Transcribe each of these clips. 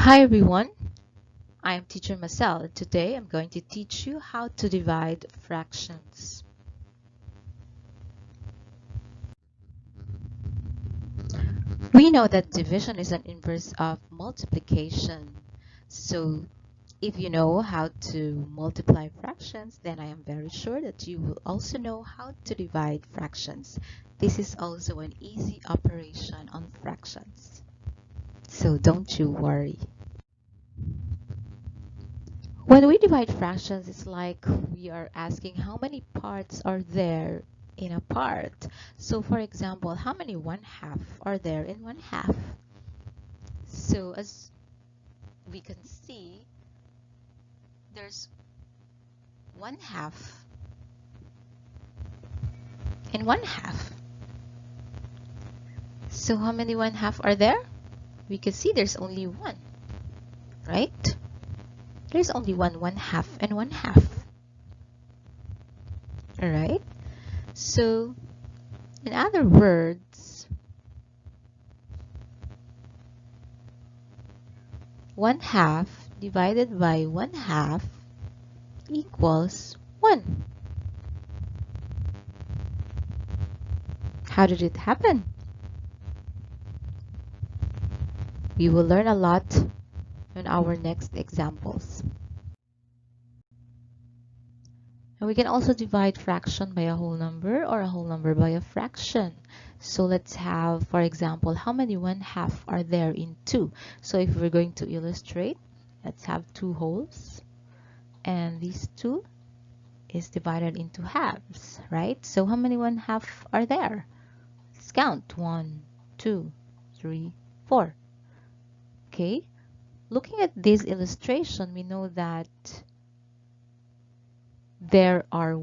Hi everyone, I am teacher Marcel and today I'm going to teach you how to divide fractions. We know that division is an inverse of multiplication. So if you know how to multiply fractions, then I am very sure that you will also know how to divide fractions. This is also an easy operation on fractions. So don't you worry. When we divide fractions, it's like we are asking how many parts are there in a part. So for example, how many 1/2 are there in 1/2? So as we can see, there's 1/2 in 1/2. So how many 1/2 are there? We can see there's only one, right? There's only one 1/2 and 1/2. Alright? So in other words, 1/2 divided by 1/2 equals 1. How did it happen? We will learn a lot in our next examples. And we can also divide fraction by a whole number or a whole number by a fraction. So let's have, for example, how many 1/2 are there in 2? So if we're going to illustrate, let's have 2 wholes. And these 2 is divided into halves, right? So how many 1/2 are there? Let's count. 1, 2, 3, 4. Okay, looking at this illustration, we know that there are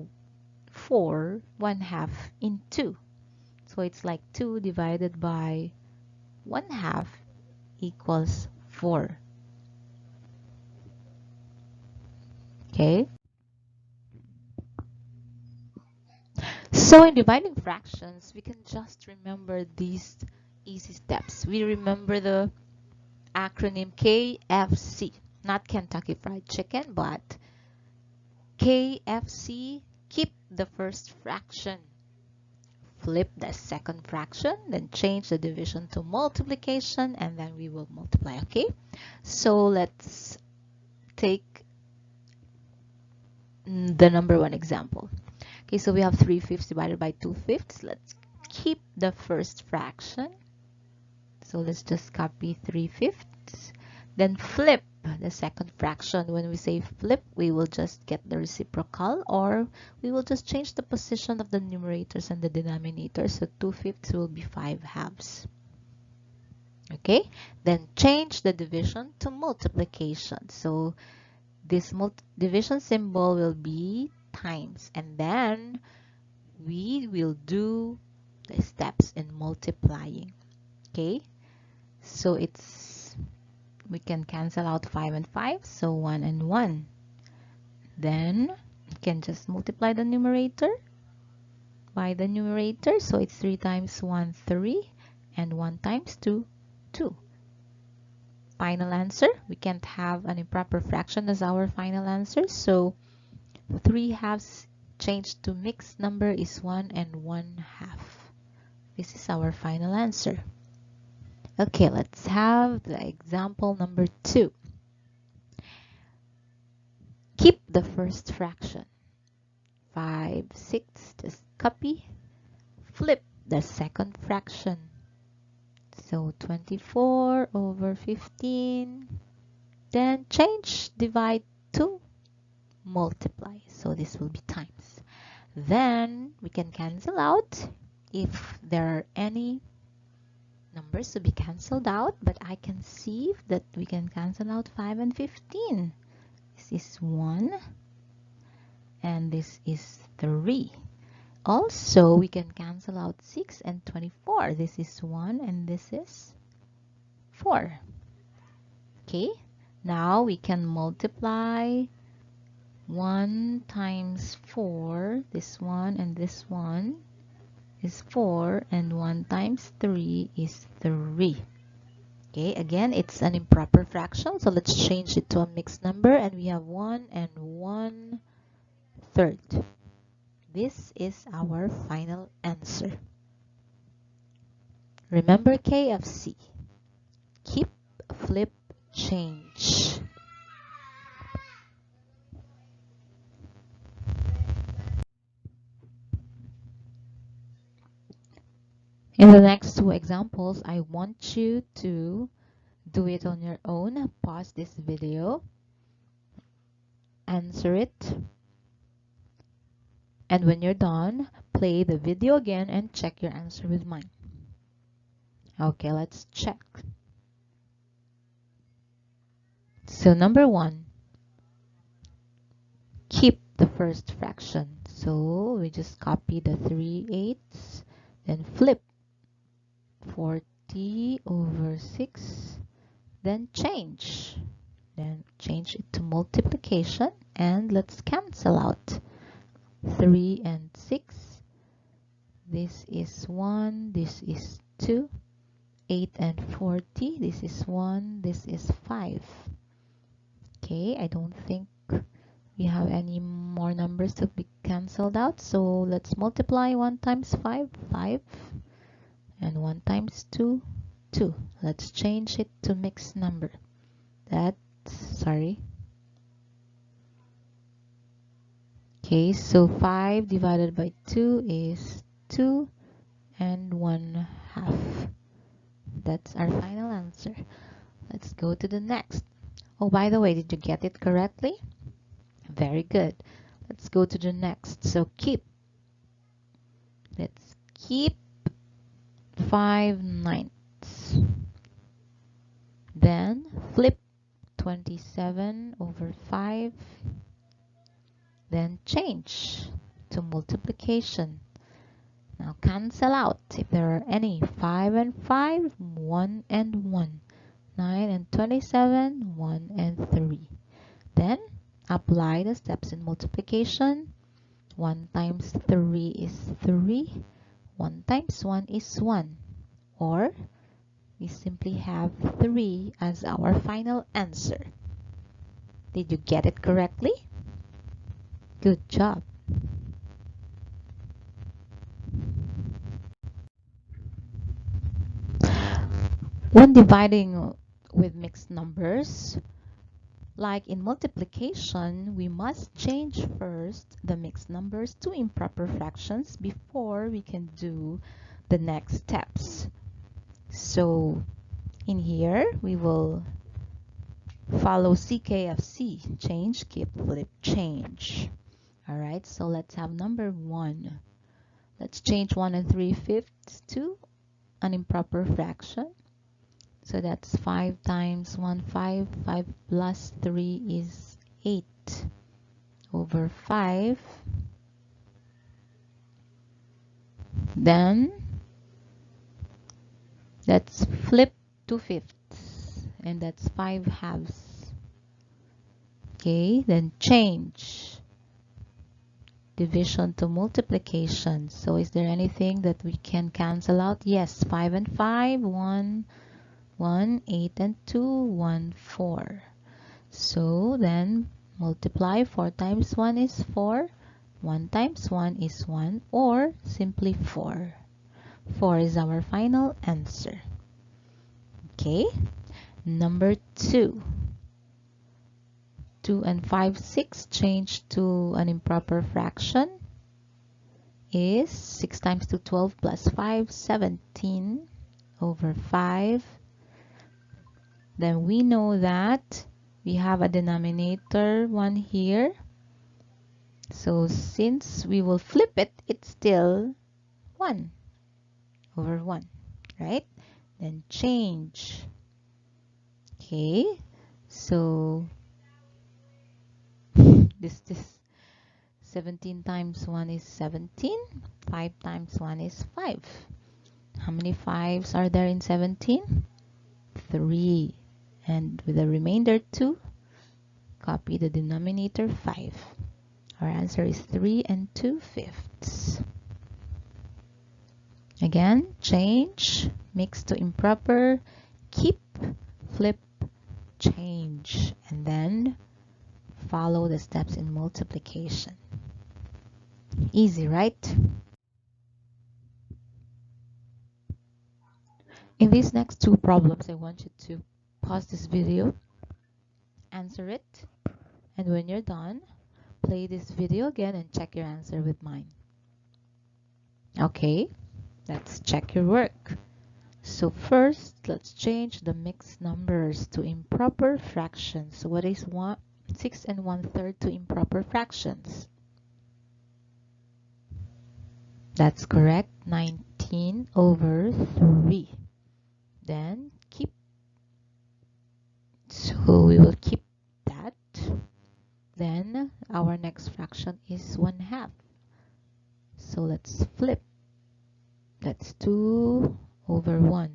4 1/2 in 2. So it's like 2 divided by 1/2 equals 4. Okay, so in dividing fractions, we can just remember these easy steps. We remember the acronym KFC, not Kentucky Fried Chicken, but KFC, keep the first fraction, flip the second fraction, then change the division to multiplication, and then we will multiply. Okay, so let's take the number one example. Okay, so we have 3/5 divided by 2/5. Let's keep the first fraction, so let's just copy 3/5, then flip the second fraction. When we say flip, we will just get the reciprocal, or we will just change the position of the numerators and the denominators. So 2/5 will be 5/2. Okay, then change the division to multiplication. So this division symbol will be times, and then we will do the steps in multiplying. Okay, so we can cancel out 5 and 5, so 1 and 1. Then you can just multiply the numerator by the numerator, so it's 3 times 1, 3, and 1 times 2, 2. Final answer, we can't have an improper fraction as our final answer, so 3/2 changed to mixed number is 1 and 1/2. This is our final answer. Okay, let's have the example number 2. Keep the first fraction. 5/6, just copy. Flip the second fraction. So 24 over 15. Then change divide to multiply. So this will be times. Then we can cancel out if there are any numbers to be cancelled out, but I can see that we can cancel out 5 and 15. This is 1 and this is 3. Also, we can cancel out 6 and 24. This is 1 and this is 4. Okay, now we can multiply 1 times 4. This one and this one is 4, and 1 times 3 is 3. Okay, again, it's an improper fraction, so let's change it to a mixed number, and we have 1 and 1/3. This is our final answer. Remember KFC. Keep, flip, change. In the next two examples, I want you to do it on your own. Pause this video, answer it, and when you're done, play the video again and check your answer with mine. Okay, let's check. So number 1, keep the first fraction. So we just copy the 3/8, then flip 40/6, then change. Then change it to multiplication, and let's cancel out 3 and 6. This is 1, this is 2. 8 and 40, this is 1, this is 5. Okay, I don't think we have any more numbers to be cancelled out, so let's multiply 1 times 5, 5, and 1 times 2, 2. Let's change it to mixed number. Okay, so 5 divided by 2 is 2 and 1/2. That's our final answer. Let's go to the next. Oh, by the way, did you get it correctly? Very good. Let's go to the next. So keep. Let's keep 5/9. Then flip 27/5. Then change to multiplication. Now cancel out if there are any. 5 and 5, 1 and 1. 9 and 27, 1 and 3. Then apply the steps in multiplication. 1 times 3 is 3. 1 times 1 is 1. Or we simply have 3 as our final answer. Did you get it correctly? Good job. When dividing with mixed numbers, like in multiplication, we must change first the mixed numbers to improper fractions before we can do the next steps. So in here, we will follow CKFC, change, keep, flip, change. All right, so let's have number 1. Let's change 1 and 3/5 to an improper fraction. So that's 5 times 1, 5. 5 plus 3 is 8/5. Then let's flip 2/5, and that's 5/2. Okay, then change division to multiplication. So is there anything that we can cancel out? Yes, 5 and 5, 1, 1, 8 and 2, 1, 4. So then multiply. 4 times 1 is 4. 1 times 1 is 1, or simply 4. 4 is our final answer. Okay, number 2. 2 and 5/6 change to an improper fraction is 6 times 2, 12, plus 5, 17/5. Then we know that we have a denominator 1 here. So since we will flip it, it's still 1/1, right? Then change. Okay, so this 17 times 1 is 17. 5 times 1 is 5. How many 5s are there in 17? 3. And with the remainder 2, copy the denominator 5. Our answer is 3 and 2/5. Again, change, mix to improper, keep, flip, change, and then follow the steps in multiplication. Easy, right? In these next two problems, I want you to pause this video, answer it, and when you're done, play this video again and check your answer with mine. Okay, let's check your work. So first, let's change the mixed numbers to improper fractions. So what is 6 1/3 to improper fractions? That's correct, 19/3. Then so we will keep that. Then our next fraction is 1/2. So let's flip. That's 2/1.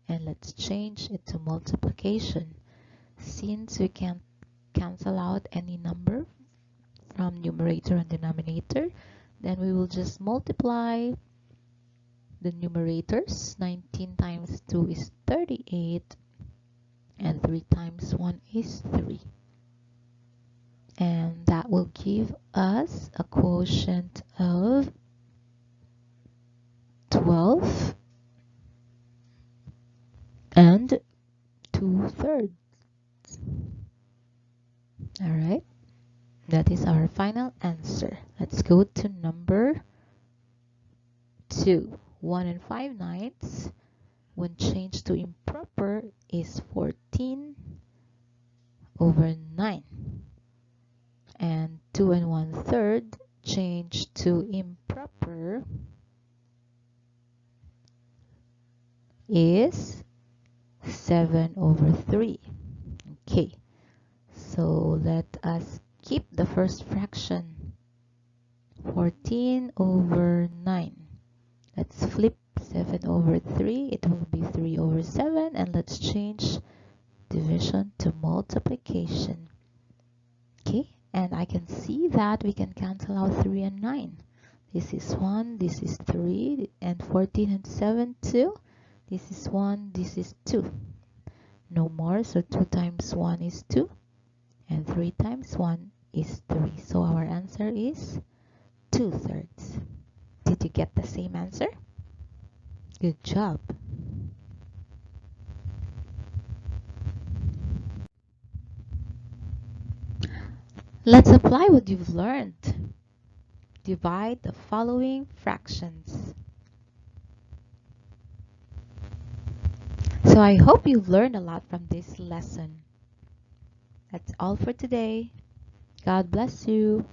And let's change it to multiplication. Since we can't cancel out any number from numerator and denominator, then we will just multiply the numerators. 19 times 2 is 38, and 3 times 1 is 3. And that will give us a quotient of 12 and 2/3. All right, that is our final answer. Let's go to number 2. 1 5/9 when changed to improper is 14/9. And 2 1/3 changed to improper is 7/3. Okay, so let us keep the first fraction, 14/9. Let's flip 7/3. It will be 3/7, and let's change division to multiplication. Okay, and I can see that we can cancel out 3 and 9. This is 1, this is 3, and 14 and 7, 2. This is 1, this is 2. No more, so 2 times 1 is 2, and 3 times 1 is 3. So our answer is 2/3. Did you get the same answer? Good job. Let's apply what you've learned. Divide the following fractions. So I hope you've learned a lot from this lesson. That's all for today. God bless you.